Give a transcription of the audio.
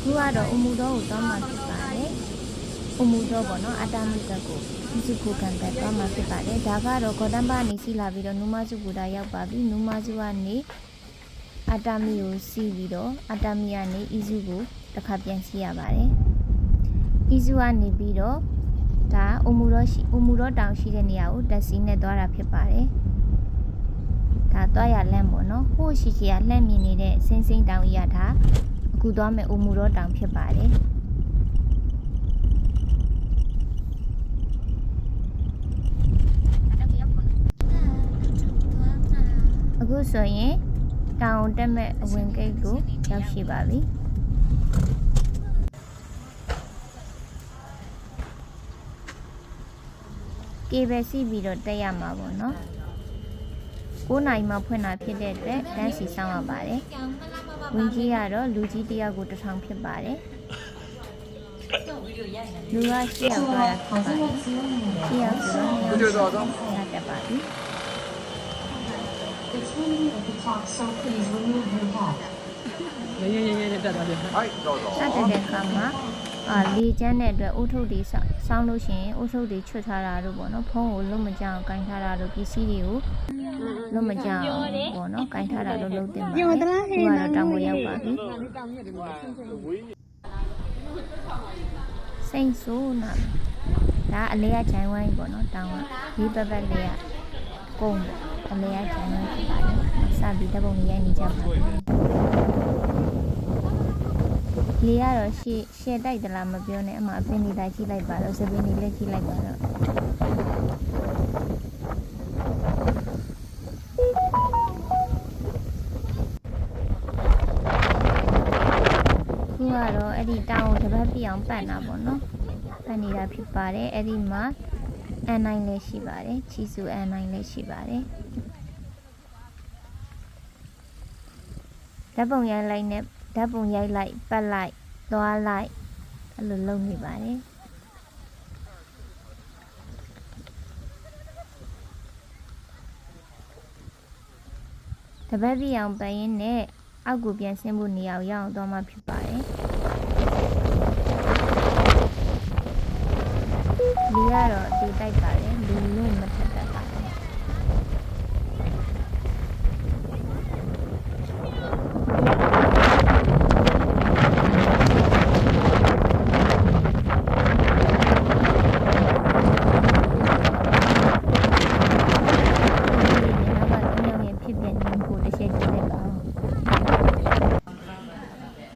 ခုကတော့အမှုတော်ကိုတောင်းမှဖြစ်ပါတယ်အမှုတော်ပေါ့နော်အတာမိတက်ကိုဒီစုကိုကန်တက်တောင်းမှဖြစ်ပါတယ်ဒါကတော့ဂေါတမ်ဘာနေစီလာပြီးတော့နုမစုဘူတာရောက်ပါပြီနုမစုကနေအတာမီကိုစီးပြီးတော့အတာမီကနေအီစုကိုတစ်ခါပြန်စီးရပါတယ်အီစုကနေပြီးတော့ဒါအမှုတော်တောင်ရှိတဲ့နေရာကိုတက်စီနဲ့သွားတာဖြစ်ပါတယ်ဒါသွားရလမ်းပေါ့နော်ဟိုရှိကလှမ်းမြင်နေတဲ့စိမ့်စိမ့်တောင်ကြီးရတာအခုသွားမယ်အမှုတော်တောင်ဖြစ်ပါတယ်အခုဆိုရင်တောင်တက်မဲ့အဝင်ဂိတ်ကိုရောက်ရှိပါပြီကေပဲစီပြီးတော့တက်ရမှာပေါ့နော်9 နာရီမှဖွင့်တာဖြစ်တဲ့အတွက်တန်းစီဆောင်ရပါတယ်ဝင်ကြီးကတော့လူကြီးတယောက်ကို1000ဖြစ်ပါတယ်လူက8ယောက်သွားတာဖြစ်ပါတယ်8ယောက်ဆိုတော့ဆက်တက်ပါပြီတက်သွားပြီဟုတ်တော့တော့ဆက်တက်တဲ့အခါမှာလေချမ်းတဲ့အတွက်အုတ်ထုတ်တွေစောင်းလို့ရှိရင်အုတ်ထုတ်တွေချွတ်ထားတာတို့ပေါ့နော်ဖုံးကိုလုံးမကြအောင်ကင်ထားတာတို့ပစ္စည်းတွေကိုလုံးမကြအောင်ပေါ့နော်ကင်ထားတာတို့လုံးတင်ပါတယ်ဒီကတော့တောင်ကိုရောက်ပါပြီစိတ်ဆိုးနာဒါအလေးရချိုင်းဝိုင်းပေါ့နော်တောင်ကဒီပတ်ပတ်လေးကကုန်းအလေးရချိုင်းဝိုင်းဖြစ်ပါတယ်စပြီးတပုံလေးရိုက်နေကြပါပြီလေကတော့ရှယ်တိုက်သလားမပြောနဲ့အမအပင်နေတိုင်းကြည့်လိုက်ပါတော့စပင်းနေလက်ကြည့်လိုက်ပါတော့ခုကတော့အဲ့ဒီတောင်ကိုတစ်ပတ်ပြအောင်ပတ်တာပေါ့နော်ပတ်နေတာဖြစ်ပါတယ်အဲ့ဒီမှာN9လည်းရှိပါတယ်ချီစု N9လည်းရှိပါတယ်ဓာတ်ပုံရိုက်လိုက်နဲ့ဓာတ်ပုံရိုက်လိုက်ပတ်လိုက်သွားလိုက်အဲ့လိုလုပ်နေပါတယ်တပတ်ပြအောင်ပတ်ရင်းနဲ့အောက်ကိုပြန်ဆင်းဖို့နေရာကိုရောက်အောင်သွားမှဖြစ်ပါတယ်လူကတော့ဒီတိုက်ပါတယ်လူလို့မ